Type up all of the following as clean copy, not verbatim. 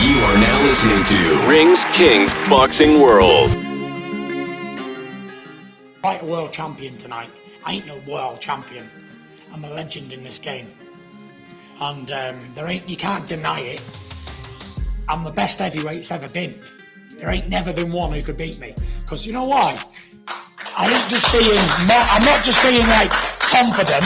You are now listening to Rings Kings Boxing World. Fight a world champion tonight. I ain't no world champion. I'm a legend in this game. And you can't deny it. I'm the best heavyweight there's ever been. There ain't never been one who could beat me. Because you know why? I'm not just being like confident.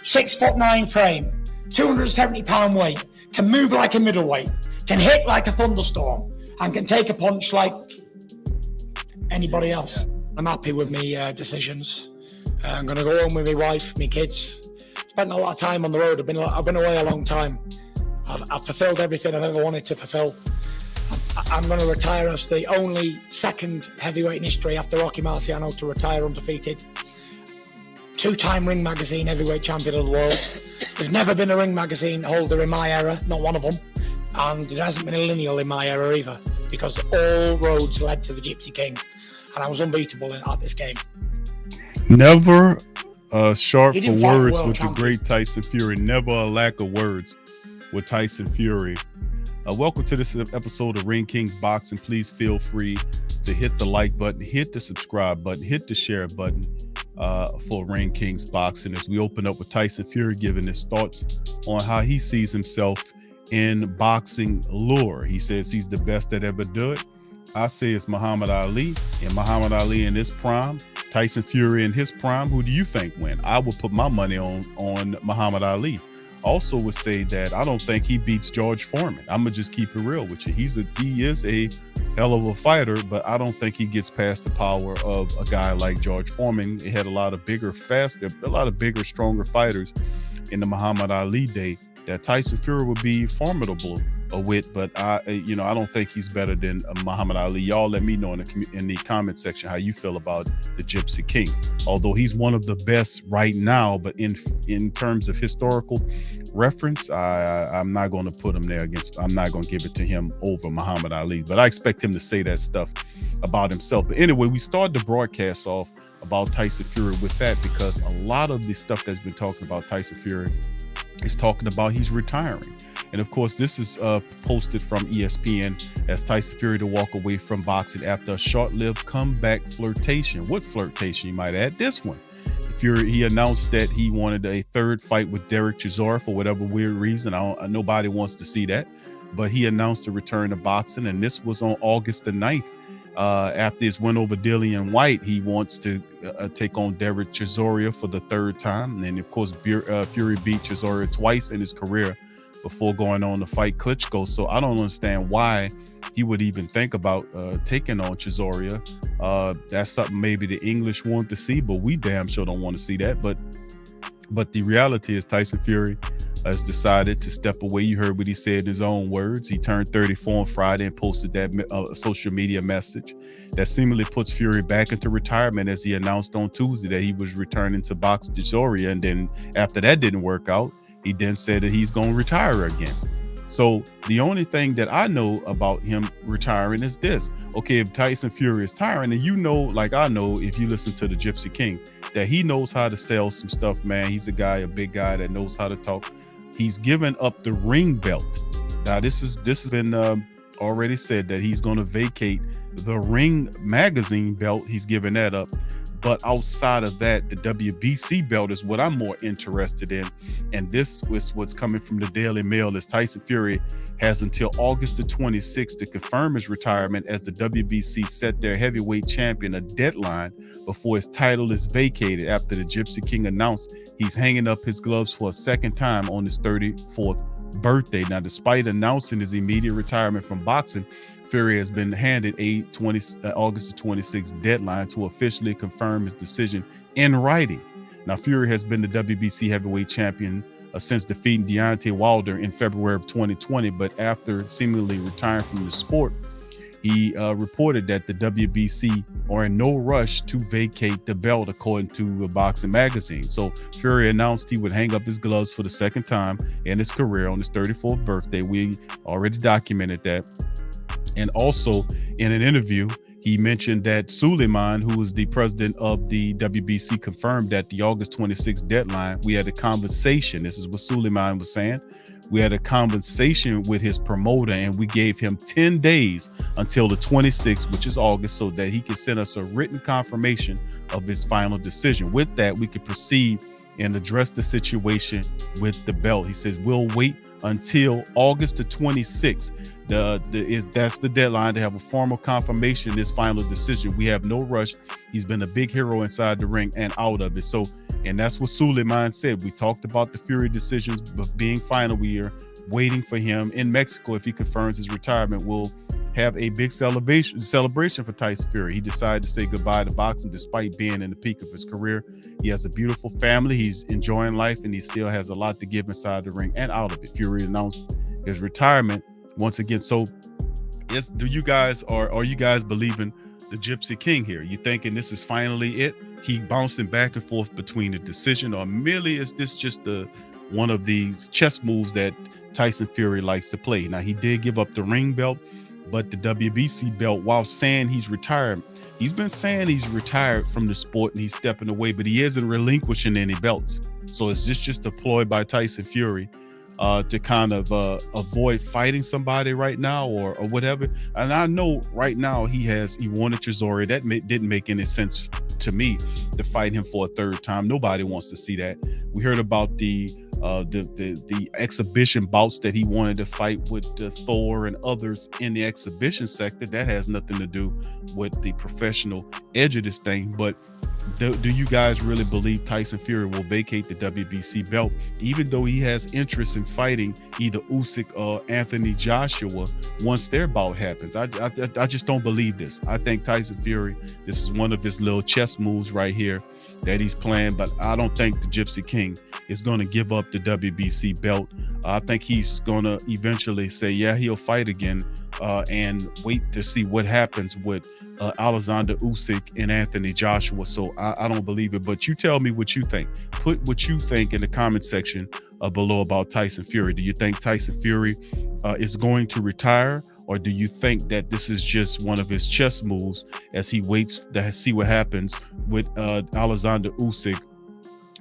6'9" frame, 270 pound weight, can move like a middleweight, can hit like a thunderstorm, and can take a punch like anybody else. I'm happy with my decisions. I'm going to go home with my wife, my kids. Spent a lot of time on the road. I've been away a long time. I've fulfilled everything I've ever wanted to fulfill. I'm going to retire as the only second heavyweight in history after Rocky Marciano to retire undefeated. 2-time Ring Magazine heavyweight champion of the world. There's never been a Ring Magazine holder in my era, not one of them. And there hasn't been a lineal in my era either, because all roads led to the Gypsy King. And I was unbeatable at this game. Never short for words with champion. The great Tyson Fury. Never a lack of words with Tyson Fury. Welcome to this episode of Ring Kings Boxing. Please feel free to hit the like button, hit the subscribe button, hit the share button for Ring Kings Boxing as we open up with Tyson Fury giving his thoughts on how he sees himself in boxing lore. He says he's the best that ever do it. I say it's Muhammad Ali, and Muhammad Ali in his prime, Tyson Fury in his prime. Who do you think win? I would put my money on Muhammad Ali. Also would say that I don't think he beats George Foreman. I'm gonna just keep it real with you. He is a hell of a fighter, but I don't think he gets past the power of a guy like George Foreman. He had a lot of bigger, stronger fighters in the Muhammad Ali day that Tyson Fury would be formidable with, but I don't think he's better than Muhammad Ali. Y'all let me know in the comment section how you feel about the Gypsy King. Although he's one of the best right now, but in terms of historical reference, I'm not going to put him there I'm not going to give it to him over Muhammad Ali, but I expect him to say that stuff about himself. But anyway, we started the broadcast off about Tyson Fury with that because a lot of the stuff that's been talking about Tyson Fury is talking about he's retiring. And of course, this is posted from ESPN as Tyson Fury to walk away from boxing after a short-lived comeback flirtation. What flirtation, you might add? This one. He announced that he wanted a third fight with Derek Chisora for whatever weird reason. Nobody wants to see that. But he announced a return to boxing, and this was on August the 9th. After his win over Dillian White, he wants to take on Derek Chisora for the third time. And of course, Fury beat Chisora twice in his career before going on to fight Klitschko. So I don't understand why he would even think about taking on Chisora. That's something maybe the English want to see, but we damn sure don't want to see that. But the reality is Tyson Fury has decided to step away. You heard what he said in his own words. He turned 34 on Friday and posted that social media message that seemingly puts Fury back into retirement, as he announced on Tuesday that he was returning to box Chisora. And then after that didn't work out, he then said that he's going to retire again. So the only thing that I know about him retiring is this. Okay, if Tyson Fury is retiring, and like I know, if you listen to the Gypsy King, that he knows how to sell some stuff, man. He's a big guy that knows how to talk. He's given up the ring belt. Now, this has been already said that he's going to vacate the Ring Magazine belt. He's given that up. But outside of that, the WBC belt is what I'm more interested in. And this was what's coming from the Daily Mail, as Tyson Fury has until August the 26th to confirm his retirement, as the WBC set their heavyweight champion a deadline before his title is vacated after the Gypsy King announced he's hanging up his gloves for a second time on his 34th birthday. Now, despite announcing his immediate retirement from boxing, Fury has been handed August the 26th deadline to officially confirm his decision in writing. Now, Fury has been the WBC heavyweight champion since defeating Deontay Wilder in February of 2020, but after seemingly retiring from the sport, he reported that the WBC are in no rush to vacate the belt, according to a boxing magazine. So Fury announced he would hang up his gloves for the second time in his career on his 34th birthday. We already documented that. And also in an interview, He mentioned that Suleiman, who is the president of the WBC, confirmed that the August 26th deadline, we had a conversation. This is what Suleiman was saying. We had a conversation with his promoter, and we gave him 10 days until the 26th, which is August, so that he can send us a written confirmation of his final decision. With that, we could proceed and address the situation with the belt. He says, we'll wait until August the 26th. That's the deadline to have a formal confirmation of this final decision. We have no rush. He's been a big hero inside the ring and out of it. So, and that's what Suleiman said. We talked about the Fury decisions being final. We are waiting for him in Mexico. If he confirms his retirement, we'll have a big celebration for Tyson Fury. He decided to say goodbye to boxing despite being in the peak of his career. He has a beautiful family. He's enjoying life, and he still has a lot to give inside the ring and out of it. Fury announced his retirement once again. So, yes, are you guys believing the Gypsy King here? You thinking this is finally it? He bouncing back and forth between the decision, or merely is this just one of these chess moves that Tyson Fury likes to play? Now, he did give up the ring belt, but the WBC belt, while saying he's retired, he's been saying he's retired from the sport and he's stepping away, but he isn't relinquishing any belts. So is this just a ploy by Tyson Fury to kind of avoid fighting somebody right now or whatever? And I know right now he wanted Chisora. That didn't make any sense to me to fight him for a third time. Nobody wants to see that. We heard about the exhibition bouts that he wanted to fight with Thor and others in the exhibition sector. That has nothing to do with the professional edge of this thing. But do you guys really believe Tyson Fury will vacate the WBC belt, even though he has interest in fighting either Usyk or Anthony Joshua once their bout happens? I just don't believe this. I think Tyson Fury, this is one of his little chess moves right here that he's playing, but I don't think the Gypsy King is going to give up the WBC belt. I think he's going to eventually say, yeah, he'll fight again and wait to see what happens with Alexander Usyk and Anthony Joshua. So I don't believe it, but you tell me what you think. Put what you think in the comment section below about Tyson Fury. Do you think Tyson Fury is going to retire? Or do you think that this is just one of his chess moves as he waits to see what happens with Alexander Usyk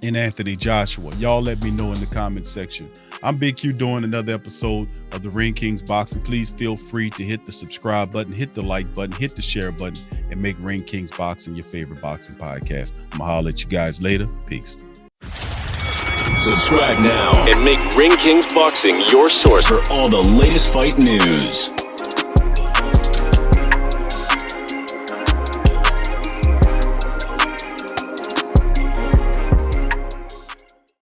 and Anthony Joshua? Y'all let me know in the comment section. I'm Big Q doing another episode of the Ring Kings Boxing. Please feel free to hit the subscribe button, hit the like button, hit the share button, and make Ring Kings Boxing your favorite boxing podcast. I'm going to holler at you guys later. Peace. Subscribe now and make Ring Kings Boxing your source for all the latest fight news.